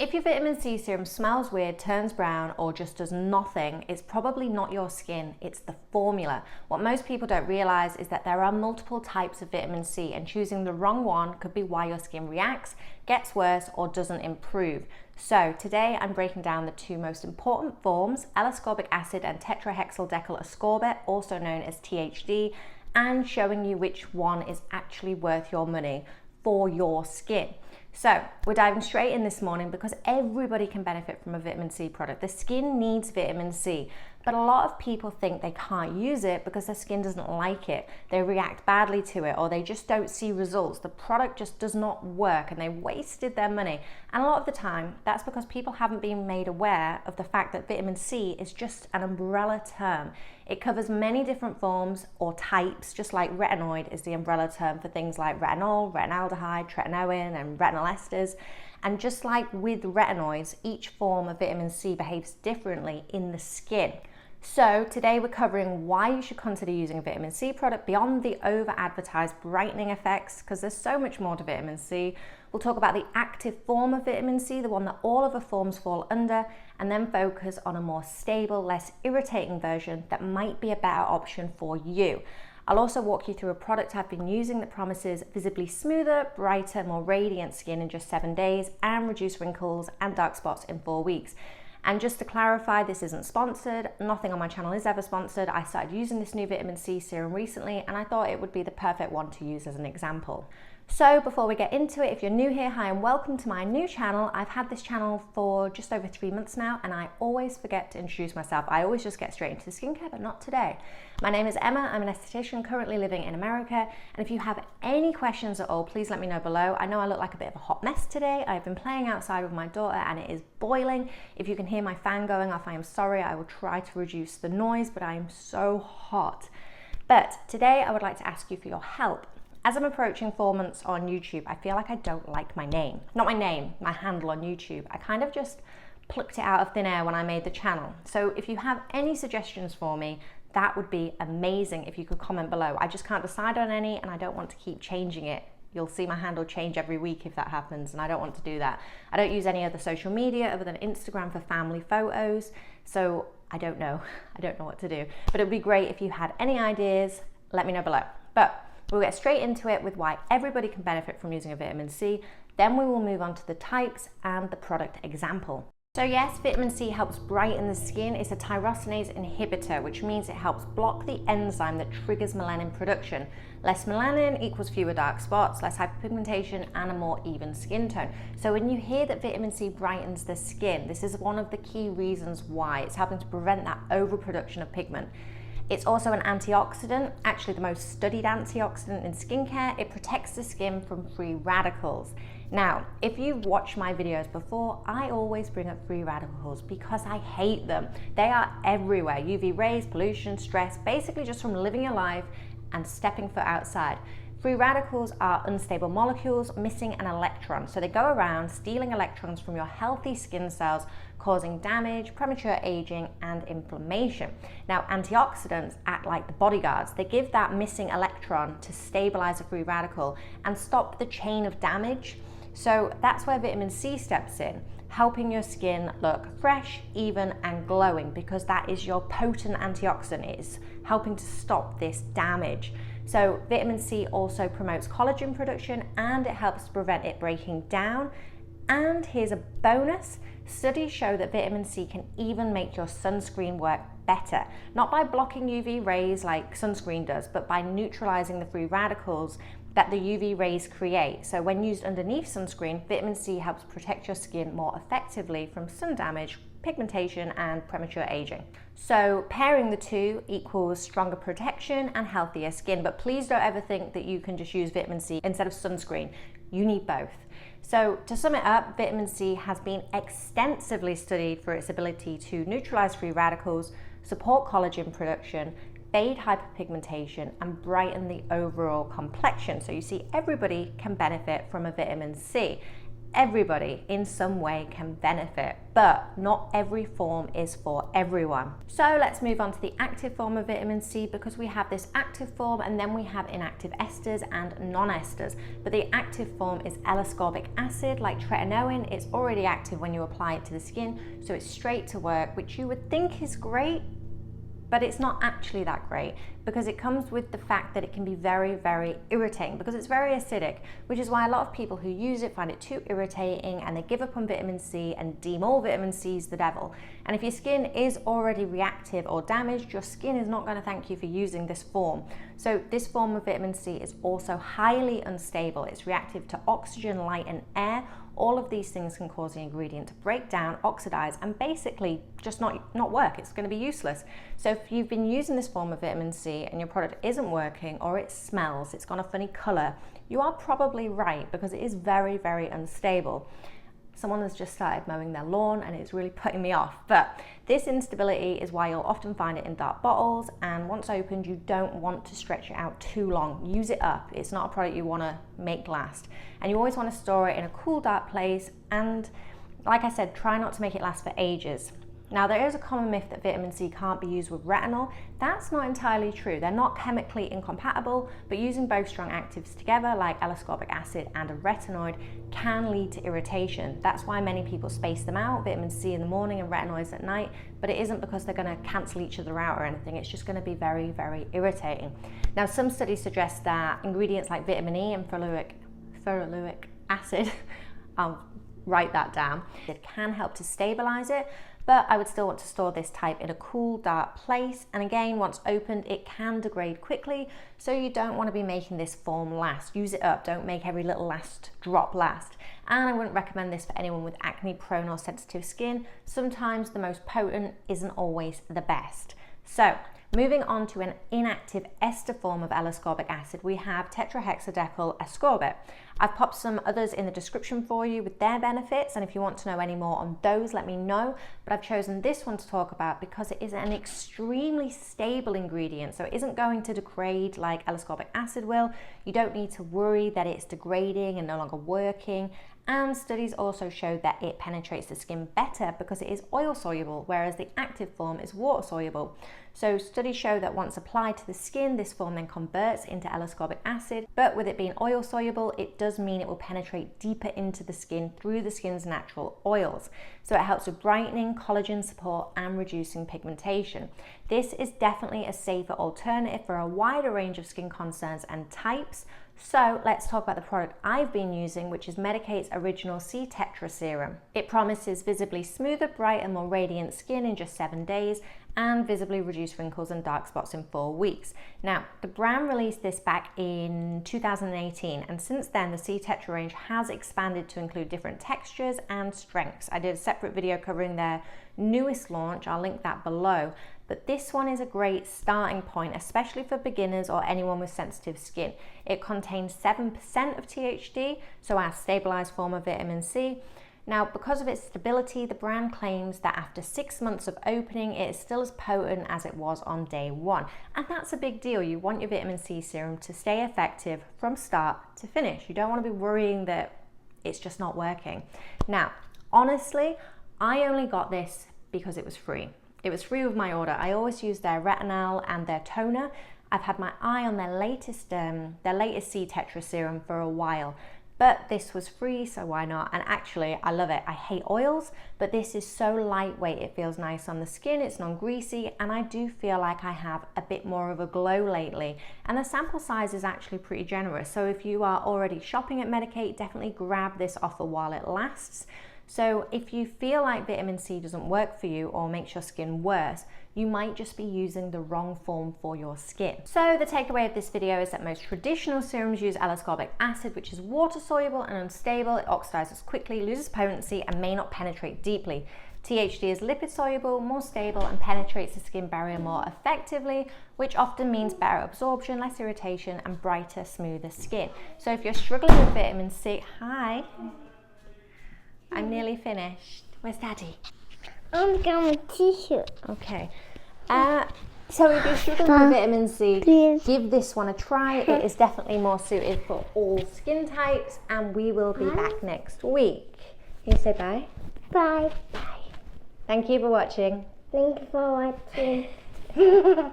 If your vitamin C serum smells weird, turns brown, or just does nothing, it's probably not your skin, it's the formula. What most people don't realize is that there are multiple types of vitamin C, and choosing the wrong one could be why your skin reacts, gets worse, or doesn't improve. So today I'm breaking down the two most important forms, L-ascorbic acid and Tetrahexyldecyl Ascorbate, also known as THD, and showing you which one is actually worth your money for your skin. So we're diving straight in this morning because everybody can benefit from a vitamin C product. The skin needs vitamin C, but a lot of people think they can't use it because their skin doesn't like it. They react badly to it, or they just don't see results. The product just does not work and they wasted their money. And a lot of the time, that's because people haven't been made aware of the fact that vitamin C is just an umbrella term. It covers many different forms or types, just like retinoid is the umbrella term for things like retinol, retinaldehyde, tretinoin, and retinol esters. And just like with retinoids, each form of vitamin C behaves differently in the skin. So today we're covering why you should consider using a vitamin C product beyond the over-advertised brightening effects, because there's so much more to vitamin C. We'll talk about the active form of vitamin C, the one that all other forms fall under, and then focus on a more stable, less irritating version that might be a better option for you. I'll also walk you through a product I've been using that promises visibly smoother, brighter, more radiant skin in just 7 days and reduce wrinkles and dark spots in 4 weeks. And just to clarify, this isn't sponsored. Nothing on my channel is ever sponsored. I started using this new vitamin C serum recently and I thought it would be the perfect one to use as an example. So before we get into it, if you're new here, hi and welcome to my new channel. I've had this channel for just over 3 months now and I always forget to introduce myself. I always just get straight into the skincare, but not today. My name is Emma, I'm an esthetician currently living in America, and if you have any questions at all, please let me know below. I know I look like a bit of a hot mess today. I've been playing outside with my daughter and it is boiling. If you can hear my fan going off, I am sorry. I will try to reduce the noise, but I am so hot. But today I would like to ask you for your help. As I'm approaching 4 months on YouTube, I feel like I don't like my name. Not my name, my handle on YouTube. I kind of just plucked it out of thin air when I made the channel. So if you have any suggestions for me, that would be amazing if you could comment below. I just can't decide on any and I don't want to keep changing it. You'll see my handle change every week if that happens, and I don't want to do that. I don't use any other social media other than Instagram for family photos, so I don't know. I don't know what to do. But it'd be great if you had any ideas, let me know below. But we'll get straight into it with why everybody can benefit from using a vitamin C. Then we will move on to the types and the product example. So yes, vitamin C helps brighten the skin. It's a tyrosinase inhibitor, which means it helps block the enzyme that triggers melanin production. Less melanin equals fewer dark spots, less hyperpigmentation, and a more even skin tone. So when you hear that vitamin C brightens the skin, this is one of the key reasons why. It's helping to prevent that overproduction of pigment. It's also an antioxidant, actually the most studied antioxidant in skincare. It protects the skin from free radicals. Now, if you've watched my videos before, I always bring up free radicals because I hate them. They are everywhere. UV rays, pollution, stress, basically just from living your life and stepping foot outside. Free radicals are unstable molecules missing an electron. So they go around stealing electrons from your healthy skin cells, causing damage, premature aging, and inflammation. Now, antioxidants act like the bodyguards. They give that missing electron to stabilize a free radical and stop the chain of damage. So that's where vitamin C steps in, helping your skin look fresh, even, and glowing, because that is your potent antioxidant. It is helping to stop this damage. So vitamin C also promotes collagen production and it helps to prevent it breaking down. And here's a bonus, studies show that vitamin C can even make your sunscreen work better. Not by blocking UV rays like sunscreen does, but by neutralizing the free radicals that the UV rays create. So when used underneath sunscreen, vitamin C helps protect your skin more effectively from sun damage, pigmentation, and premature aging. So pairing the two equals stronger protection and healthier skin, but please don't ever think that you can just use vitamin C instead of sunscreen. You need both. So to sum it up, vitamin C has been extensively studied for its ability to neutralize free radicals, support collagen production, fade hyperpigmentation, and brighten the overall complexion. So you see, everybody can benefit from a vitamin C. everybody in some way can benefit, but not every form is for everyone. So let's move on to the active form of vitamin C, because we have this active form and then we have inactive esters and non-esters. But the active form is L-ascorbic acid, like tretinoin. It's already active when you apply it to the skin, so it's straight to work, which you would think is great, but it's not actually that great, because it comes with the fact that it can be very, very irritating because it's very acidic, which is why a lot of people who use it find it too irritating and they give up on vitamin C and deem all vitamin C is the devil. And if your skin is already reactive or damaged, your skin is not going to thank you for using this form. So this form of vitamin C is also highly unstable. It's reactive to oxygen, light and air. All of these things can cause the ingredient to break down, oxidize, and basically just not work. It's going to be useless. So if you've been using this form of vitamin C and your product isn't working, or it smells, it's got a funny color, you are probably right, because it is very, very unstable. Someone has just started mowing their lawn and it's really putting me off. But this instability is why you'll often find it in dark bottles, and once opened, you don't want to stretch it out too long. Use it up. It's not a product you want to make last. And you always want to store it in a cool, dark place. And like I said, try not to make it last for ages. Now, there is a common myth that vitamin C can't be used with retinol. That's not entirely true. They're not chemically incompatible, but using both strong actives together, like L-ascorbic acid and a retinoid, can lead to irritation. That's why many people space them out, vitamin C in the morning and retinoids at night, but it isn't because they're going to cancel each other out or anything. It's just going to be very, very irritating. Now, some studies suggest that ingredients like vitamin E and ferulic acid, I'll write that down, it can help to stabilize it. But I would still want to store this type in a cool, dark place. And again, once opened, it can degrade quickly. So you don't want to be making this form last. Use it up. Don't make every little last drop last. And I wouldn't recommend this for anyone with acne prone or sensitive skin. Sometimes the most potent isn't always the best. So moving on to an inactive ester form of L-ascorbic acid, we have Tetrahexyldecyl Ascorbate. I've popped some others in the description for you with their benefits, and if you want to know any more on those, let me know. But I've chosen this one to talk about because it is an extremely stable ingredient, so it isn't going to degrade like L-ascorbic acid will. You don't need to worry that it's degrading and no longer working. And studies also show that it penetrates the skin better because it is oil soluble, whereas the active form is water soluble. So studies show that once applied to the skin, this form then converts into L-ascorbic acid, but with it being oil soluble, it does mean it will penetrate deeper into the skin through the skin's natural oils. So it helps with brightening, collagen support, and reducing pigmentation. This is definitely a safer alternative for a wider range of skin concerns and types. So let's talk about the product I've been using, which is Medik8's original C-Tetra serum. It promises visibly smoother, brighter, more radiant skin in just 7 days, and visibly reduce wrinkles and dark spots in 4 weeks. Now, the brand released this back in 2018, and since then the C-Tetra range has expanded to include different textures and strengths. I did a separate video covering their newest launch, I'll link that below. But this one is a great starting point, especially for beginners or anyone with sensitive skin. It contains 7% of THD, so our stabilized form of vitamin C. Now, because of its stability, the brand claims that after 6 months of opening, it is still as potent as it was on day one. And that's a big deal. You want your vitamin C serum to stay effective from start to finish. You don't want to be worrying that it's just not working. Now, honestly, I only got this because it was free. It was free with my order. I always use their retinol and their toner. I've had my eye on their latest C-Tetra serum for a while, but this was free, so why not? And actually, I love it. I hate oils, but this is so lightweight. It feels nice on the skin. It's non-greasy, and I do feel like I have a bit more of a glow lately. And the sample size is actually pretty generous. So if you are already shopping at Medik8, definitely grab this offer while it lasts. So if you feel like vitamin C doesn't work for you or makes your skin worse, you might just be using the wrong form for your skin. So the takeaway of this video is that most traditional serums use L-ascorbic acid, which is water soluble and unstable. It oxidizes quickly, loses potency, and may not penetrate deeply. THD is lipid soluble, more stable, and penetrates the skin barrier more effectively, which often means better absorption, less irritation, and brighter, smoother skin. So if you're struggling with vitamin C, hi. I'm nearly finished. Where's Daddy? I'm going to tissue. Okay. So if you're struggling with vitamin C, give this one a try. It is definitely more suited for all skin types, and we will be back next week. Can you say bye? Bye. Bye. Thank you for watching. Thank you for watching.